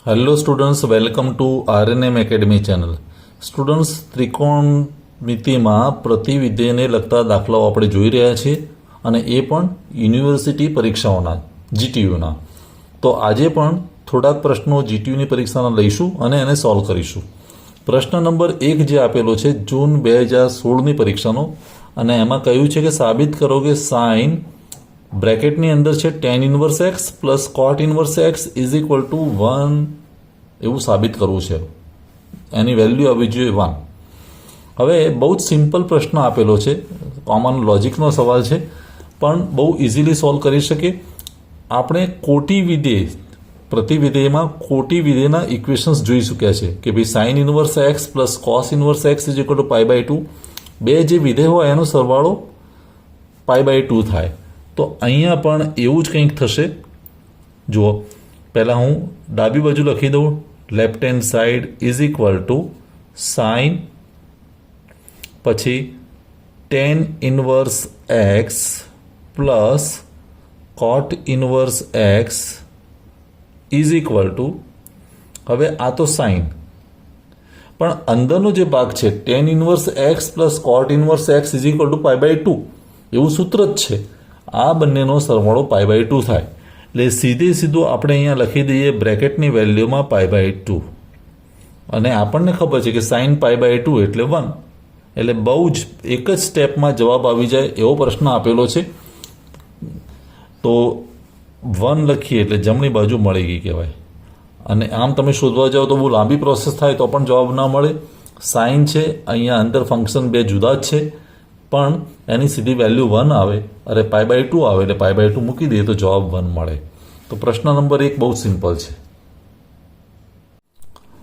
Hello students, welcome to RNM academy channel. Students, ત્રિકોણમિતિમાં પ્રતિવિધેયને લગતા દાખલાઓ આપણે જોઈ રહ્યા છીએ અને એ પણ યુનિવર્સિટી પરીક્ષાઓના જીટીયુના. તો આજે પણ થોડાક પ્રશ્નો જીટીયુની પરીક્ષાના લઈશું અને એને સોલ્વ કરીશું. પ્રશ્ન નંબર 1 જે આપેલો છે જૂન 2016ની પરીક્ષાનો, અને એમાં કહ્યું છે કે સાબિત કરો કે સાઇન બ્રેકેટની અંદર છે tan inverse x plus cot inverse x is equal two 1 એવું સાબિત કરવું છે. એની વેલ્યુ આવવી જોઈએ 1. હવે બહુ જ સિમ્પલ પ્રશ્ન આપેલો છે, કોમન લોજિકનો સવાલ છે, પણ બહુ ઇઝીલી સોલ્વ કરી શકીએ. આપણે કોટી વિધેય, પ્રતિવિધેયમાં કોટી વિધેયના ઇક્વેશન્સ જોઈ ચૂક્યા છે કે ભાઈ sine inverse x plus cos inverse x is equal to π/2. બે જે વિધેય હોય એનો સરવાળો π/2 થાય. તો અહીંયા પણ એવું જ કંઈક થશે. જુઓ, પહેલાં હું ડાબી બાજુ લખી દઉં, left hand side is equal to sine, પછી tan inverse x plus cot inverse x is equal to, હવે આ તો સાઇન, પણ અંદરનો જે ભાગ છે tan inverse x plus cot inverse x is equal to π/2 એવું સૂત્ર જ છે. આ બંનેનો સરવાળો π/2 થાય. એટલે સીધું આપણે અહીંયા લખી દઈએ બ્રેકેટની વેલ્યુમાં π/2, અને આપણને ખબર છે કે સાઇન π/2 એટલે 1. એટલે બહુ જ એક જ સ્ટેપમાં જવાબ આવી જાય એવો પ્રશ્ન આપેલો છે. તો 1 લખીએ એટલે જમણી બાજુ મળી ગઈ કહેવાય. અને આમ તમે શોધવા જાઓ તો બહુ લાંબી પ્રોસેસ થાય તો પણ જવાબ ના મળે. સાઇન છે, અહીંયા અંદર ફંક્શન બે જુદા જ છે, પણ એની સીધી વેલ્યુ 1 આવે, અરે π/2 આવે એટલે π/2 મૂકી દઈએ તો જવાબ 1 મળે. તો પ્રશ્ન નંબર 1 બહુ સિમ્પલ છે.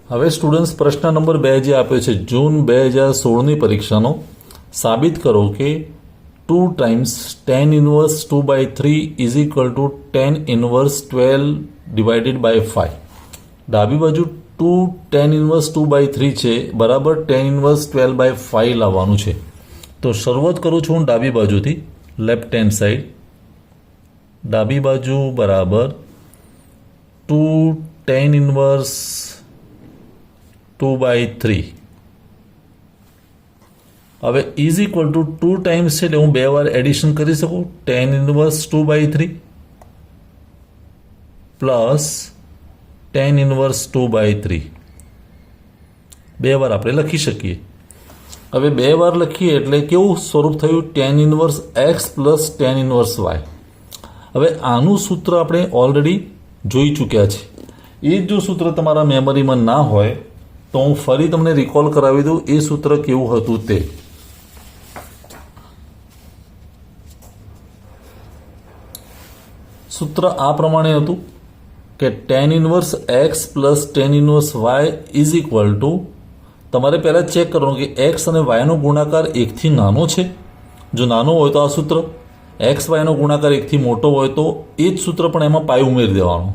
હવે સ્ટુડન્ટ્સ, પ્રશ્ન નંબર 2 જે આપ્યો છે જૂન 2016ની પરીક્ષાનો, સાબિત કરો કે 2 times tan inverse 2/3 is equal to tan inverse 12 divided by 5. ડાબી બાજુ 2 tan ઇન્વર્સ 2/3 છે બરાબર tan ઇન્વર્સ 12/5 લાવવાનું છે. તો શરૂઆત કરું છું હું ડાબી બાજુથી, લેફ્ટ હેન્ડ સાઈડ. ડાબી બાજુ બરાબર 2 tan ઇન્વર્સ 2/3, હવે ઇઝ ઇક્વલ ટુ 2 ટાઈમ્સ છે એટલે હું 2 વાર એડિશન કરી શકું, tan inverse 2/3 plus tan inverse 2/3, 2 વાર આપણે લખી શકીએ. હવે 2 વાર લખીએ એટલે કેવું સ્વરૂપ થયું, tan inverse x plus tan inverse y. હવે આનું સૂત્ર આપણે ઓલરેડી જોઈ ચૂક્યા છે. એ જ જો સૂત્ર તમારા મેમરીમાં ના હોય તો હું ફરી તમને રિકોલ કરાવી દઉં એ સૂત્ર કેવું હતું તે. સૂત્ર આ પ્રમાણે હતું કે tan inverse x plus tan inverse y is equal to, તમારે પહેલાં ચેક કરવાનું કે એક્સ અને વાયનો ગુણાકાર 1થી નાનો છે. જો નાનો હોય તો આ સૂત્ર, એક્સ વાયનો ગુણાકાર 1થી મોટો હોય તો એ જ સૂત્ર પણ એમાં પાઈ ઉમેરી દેવાનું,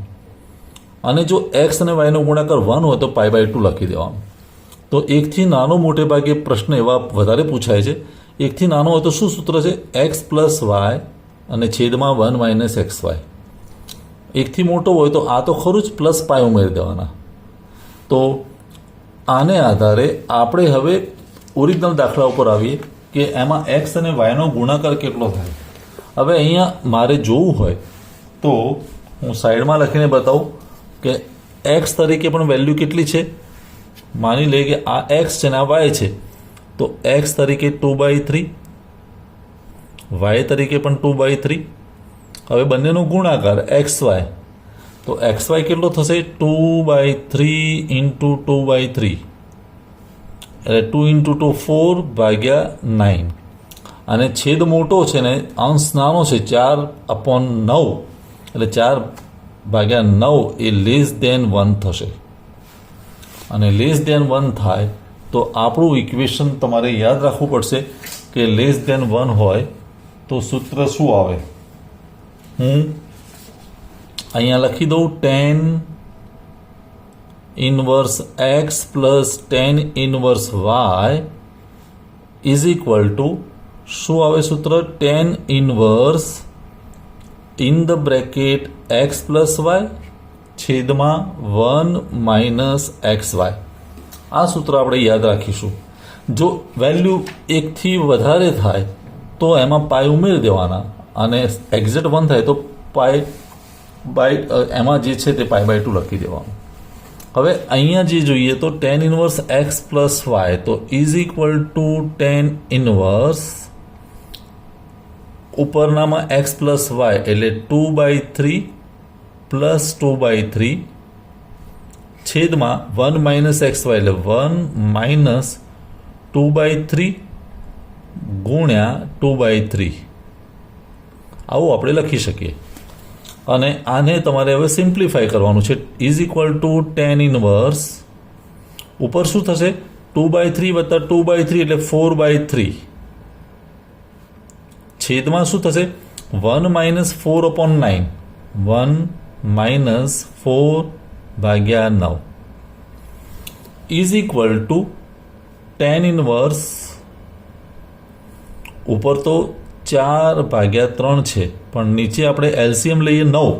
અને જો એક્સ અને વાયનો ગુણાકાર 1 હોય તો π/2 લખી દેવાનું. તો 1થી નાનો મોટે ભાગે પ્રશ્ન એવા વધારે પૂછાય છે. 1થી નાનો હોય તો શું સૂત્ર છે, એક્સ પ્લસ વાય અને છેદમાં 1 માઇનસ એક્સ વાય. 1થી મોટો હોય તો આ તો ખરું જ, પ્લસ પાઈ ઉમેરી દેવાના. તો આને આધારે આપણે હવે ઓરિજિનલ દાખલા ઉપર આવીએ કે એમાં એક્સ અને વાયનો ગુણાકાર કેટલો થાય. હવે અહીંયા મારે જોવું હોય તો હું સાઈડમાં લખીને બતાવું કે એક્સ તરીકે પણ વેલ્યુ કેટલી છે. માની લઈએ કે આ એક્સ છે ને આ વાય છે, તો એક્સ તરીકે 2/3, વાય તરીકે પણ 2/3. હવે બંનેનો ગુણાકાર એક્સ વાય, તો એક્સ વાય કેટલો થશે, 2/3 ઇન્ટુ 2/3, એટલે 2 ઇન્ટુ 2 4/9. અને છેદ મોટો છે ને અંશ નાનો છે, 4/9, એટલે 4/9 એ લેસ દેન 1 થશે. અને લેસ દેન 1 થાય તો આપણું ઇક્વેશન તમારે યાદ રાખવું પડશે કે લેસ દેન 1 હોય તો સૂત્ર શું આવે. હું અહીંયા લખી દઉં tan inverse x plus tan inverse y is equal to, શું આવે સૂત્ર, tan inverse in the bracket x plus y છેદમાં 1 માઇનસ XY. આ સૂત્ર આપણે યાદ રાખીશું. જો વેલ્યુ 1થી વધારે થાય તો એમાં પાઈ ઉમેરી દેવાના અને એક્ઝેક્ટ 1 થાય તો પાઈ બાય એમાં જે છે તે પાઈ બાય 2 લખી દેવાનું. હવે અહીંયા જે જોઈએ તો tan inverse x plus y તો is equal to tan inverse ઉપરનામાં x પ્લસ વાય એટલે 2/3 પ્લસ 2/3 છેદમાં 1 માઇનસ XY એટલે 1 માઇનસ 2/3 ગુણ્યા 2/3 આવું આપણે લખી શકીએ. અને આને તમારે હવે સિમ્પ્લિફાય કરવાનું છે. Is equal to tan inverse ઉપર શું થશે 2/3 વત્તા 2/3 એટલે 4/3 છેદમાં શું થશે 1 minus 4/9 1 minus 4/9 is equal to tan inverse ઉપર તો 4/3 છે પણ નીચે આપણે એલસીએમ લઈએ 9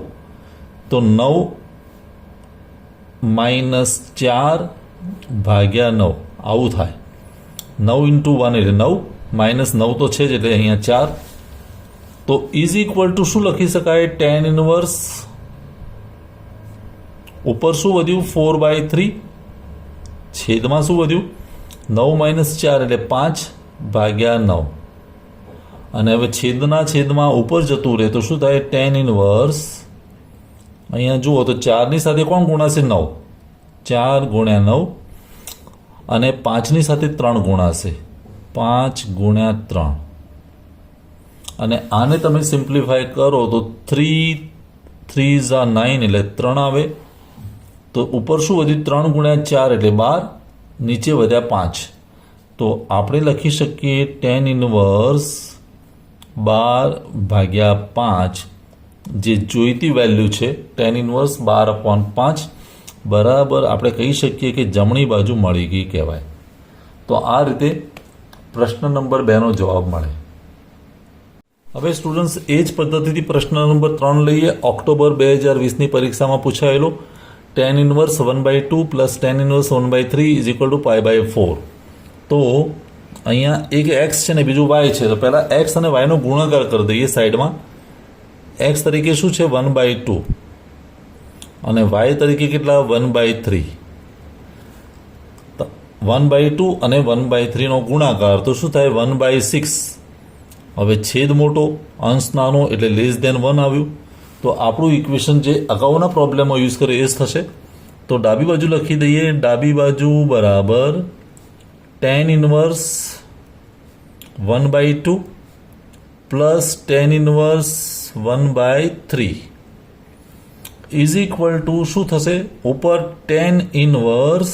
તો 9 માઇનસ 4/9 આવું થાય. 9 ઇન્ટુ 1 એટલે 9 માઇનસ 9 તો છે જ એટલે અહીંયા 4. તો ઇઝ ઇક્વલ ટુ શું લખી શકાય tan ઇનવર્સ ઉપર શું વધ્યું 4/3 છેદમાં શું વધ્યું 9 માઇનસ 4 એટલે 5/9 અને હવે છેદમાં ઉપર જતું રહે તો શું થાય tan ઇનવર્સ અહીંયા જુઓ તો 4ની સાથે કોણ ગુણાશે 9 4 ગુણ્યા 9 અને 5ની સાથે 3 ગુણાશે 5 ગુણ્યા 3 અને આને તમે સિમ્પ્લિફાય કરો તો 3 3 ઝા 9 એટલે 3 આવે તો ઉપર શું વધ્યું 3 ગુણ્યા 4 એટલે 12 નીચે વધ્યા 5 તો આપણે લખી શકીએ tan ઇનવર્સ 12/5 જે જોઈતી વેલ્યુ છે tan ઇનવર્સ 12/5 બરાબર આપણે કહી શકીએ કે જમણી બાજુ મળી ગઈ કહેવાય. તો આ રીતે પ્રશ્ન નંબર 2નો જવાબ મળે. હવે સ્ટુડન્ટ્સ એ જ પદ્ધતિથી પ્રશ્ન નંબર 3 લઈએ. ઓક્ટોબર 2020ની પરીક્ષામાં પૂછાયેલો tan inverse 1/2 plus tan inverse 1/3 is equal to π/4. તો અહીંયા એક x છે ને બીજું y છે તો પહેલાં x અને yનો ગુણાકાર કરી દઈએ સાઈડમાં. x તરીકે શું છે 1/2 અને y તરીકે કેટલા 1/3. 1/2 અને 1/3નો ગુણાકાર તો શું થાય 1/6. હવે છેદ મોટો અંશ નાનો એટલે લેસ ધેન 1 આવ્યું. તો આપણું ઇક્વેશન જે અગાઉના પ્રોબ્લેમમાં યુઝ કરે એ જ થશે. તો ડાબી બાજુ લખી દઈએ ડાબી બાજુ બરાબર tan inverse 1/2 plus tan inverse 1/3 is equal to શું થશે ઉપર tan inverse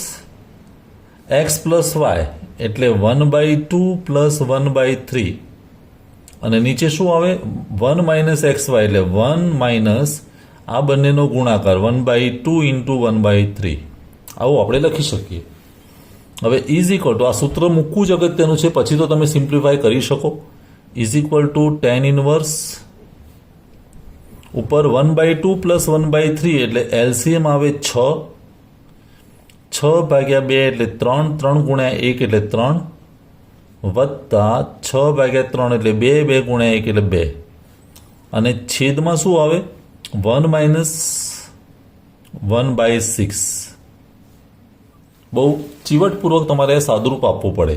x plus y એટલે 1/2 પ્લસ 1/3 અને નીચે શું આવે 1 માઇનસ XY એટલે 1 માઇનસ આ બંનેનો ગુણાકાર 1/2 ઇન્ટુ 1/3 આવું આપણે લખી શકીએ. હવે ઇઝ ઇક્વલ ટુ આ સૂત્ર મૂકવું જ અગત્યનું છે પછી તો તમે સિમ્પ્લિફાય કરી શકો. Is equal to tan inverse ઉપર 1/2 પ્લસ 1/3 એટલે એલસીએમ આવે 6 6/2 એટલે 3 3 ગુણ્યા 1 એટલે 3 વત્તા 6/3 એટલે 2 2 ગુણ્યા 1 એટલે 2 અને છેદમાં શું આવે 1 માઇનસ 1/6. બહુ ચીવટપૂર્વક તમારે સાદુરૂપ આપવું પડે.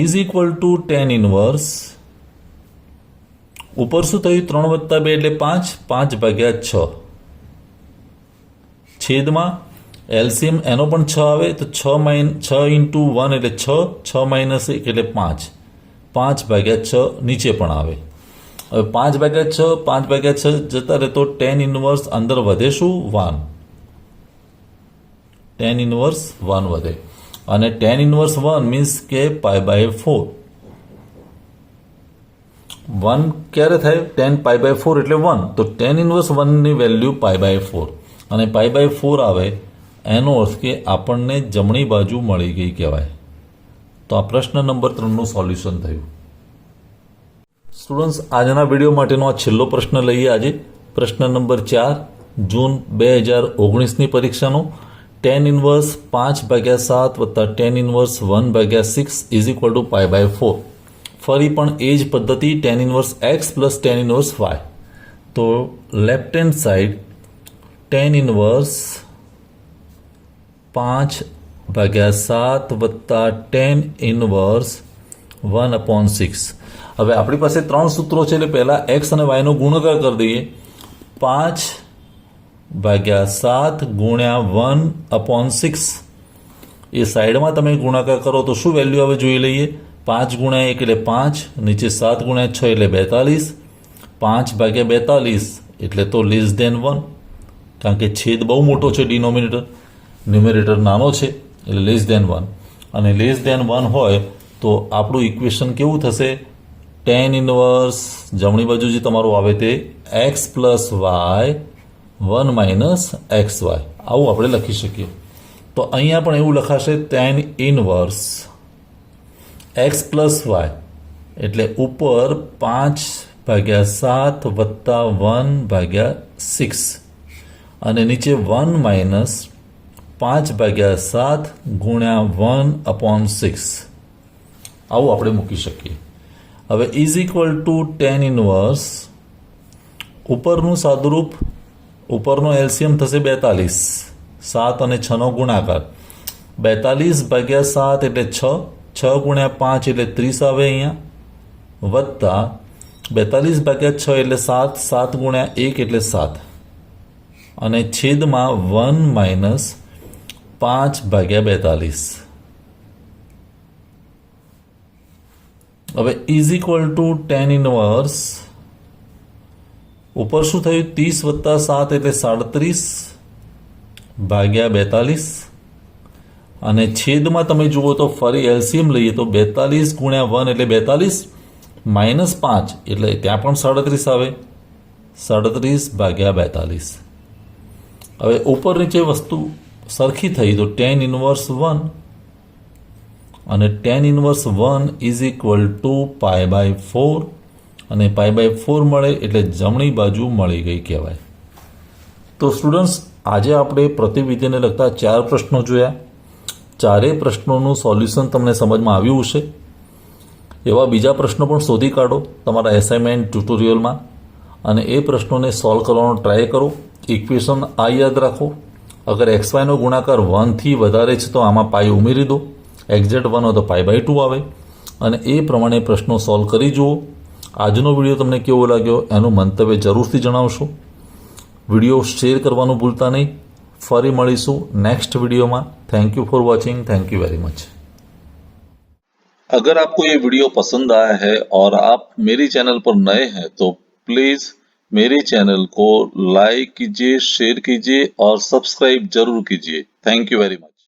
Is equal to tan inverse ઉપર શું થયું 3 વત્તા 2 એટલે 5 5/6 છેદમાં એલસીએમ એનો પણ 6 આવે તો 6 ઇન્ટુ 1 એટલે 6 માઇનસ 1 એટલે 5 5/6 નીચે પણ આવે. હવે 5/6 જતા રહે તો tan ઇનવર્સ અંદર વધે શું 1 tan ઇનવર્સ 1 વધે અને tan ઇનવર્સ 1 મીન્સ કે π/4 1 ક્યારે થાય tan π/4 એટલે 1 તો tan ઇનવર્સ 1ની વેલ્યુ π/4 અને π/4 આવે એનો અર્થ કે આપણને જમણી બાજુ મળી ગઈ કહેવાય. તો આ પ્રશ્ન નંબર 3નું સોલ્યુશન થયું. સ્ટુડન્ટ્સ આજના વિડીયો માટેનો આ છેલ્લો પ્રશ્ન લઈએ આજે પ્રશ્ન નંબર 4 જૂન 2019ની પરીક્ષાનો tan ઇન્વર્સ 5/7 વત્તા tan inverse 1/6 is equal to π/4. ફરી પણ એ જ પદ્ધતિ tan inverse x plus tan inverse y. તો left hand side tan inverse 5/7 વત્તા tan ઇન્વર્સ 1/6. હવે આપણી પાસે 3 સૂત્રો છે એટલે પહેલાં x અને y નો ગુણાકાર કરી દઈએ. 5/7 ગુણ્યા 1/6 એ સાઈડમાં તમે ગુણાકાર કરો તો શું વેલ્યુ આવે જોઈ લઈએ. 5 ગુણ્યા 1 એટલે 5, નીચે 7 ગુણ્યા 6 એટલે 42, 5/42 એટલે તો લેસ ધેન 1, કારણ કે છેદ બહુ મોટો છે, ન્યુમેરેટર નાનો છે એટલે લેસ ધેન 1. અને લેસ ધેન 1 હોય તો આપણું ઇક્વેશન કેવું થશે? tan ઇન્વર્સ જમણી બાજુ જે તમારું આવે તે x plus y 1 minus x y, આવું આપણે લખી શકીએ. તો અહીંયા પણ એવું લખાશે tan inverse x plus y એટલે ઉપર 5/7 વત્તા 1/6 અને નીચે 1 માઇનસ 5/7 ગુણ્યા 1/6, આવું આપણે મૂકી શકીએ. હવે is equal to tan inverse ઉપરનું સાદુરૂપ, ઉપરનો એલસીએમ થશે 42, 7 અને 6 નો ગુણાકાર, 42/7 એટલે 6, 6 ગુણ્યા 5 એટલે 30 આવે અહીંયા, વત્તા 42/6 એટલે 7, 7 ગુણ્યા 1 એટલે 7 અને છેદમાં 1 માઇનસ 5/42. હવે is equal to tan inverse ઉપર શું થયું? 30 વત્તા 7 એટલે 37/42 અને છેદમાં તમે જુઓ તો ફરી એલસીએમ લઈએ તો 42 ગુણ્યા 1 એટલે 42 માઇનસ 5 એટલે ત્યાં પણ 37 આવે, 37/42. હવે ઉપર નીચે વસ્તુ સરખી થઈ તો tan ઇન્વર્સ 1 અને tan inverse 1 is equal to π/4 અને π/4 મળે એટલે જમણી બાજુ મળી ગઈ કહેવાય. તો સ્ટુડન્ટ્સ, આજે આપણે પ્રતિવિધિને લગતા 4 પ્રશ્નો જોયા. ચારેય પ્રશ્નોનું સોલ્યુશન તમને સમજમાં આવ્યું હશે. એવા બીજા પ્રશ્નો પણ શોધી કાઢો તમારા એસાઇનમેન્ટ ટ્યુટોરિયલમાં અને એ પ્રશ્નોને સોલ્વ કરવાનો ટ્રાય કરો. ઇક્વેશન આ યાદ રાખો, અગર XYનો ગુણાકાર 1થી વધારે છે તો આમાં પાઈ ઉમેરી દો, એક્ઝેક્ટ 1 હોય તો π/2 આવે અને એ પ્રમાણે પ્રશ્નો સોલ્વ કરી જુઓ. આજનો વિડીયો તમને કેવો લાગ્યો એનું મંતવ્ય જરૂરથી જણાવશો. વિડીયો શેર કરવાનું ભૂલતા નહીં. ફરી મળીશું नेक्स्ट वीडियो में. Thank you for watching. Thank you very much. अगर आपको ये वीडियो पसंद आया है और आप मेरी चैनल पर नए हैं तो प्लीज मेरे चैनल को लाइक कीजिए, शेयर कीजिए और सब्सक्राइब जरूर कीजिए. Thank you very much.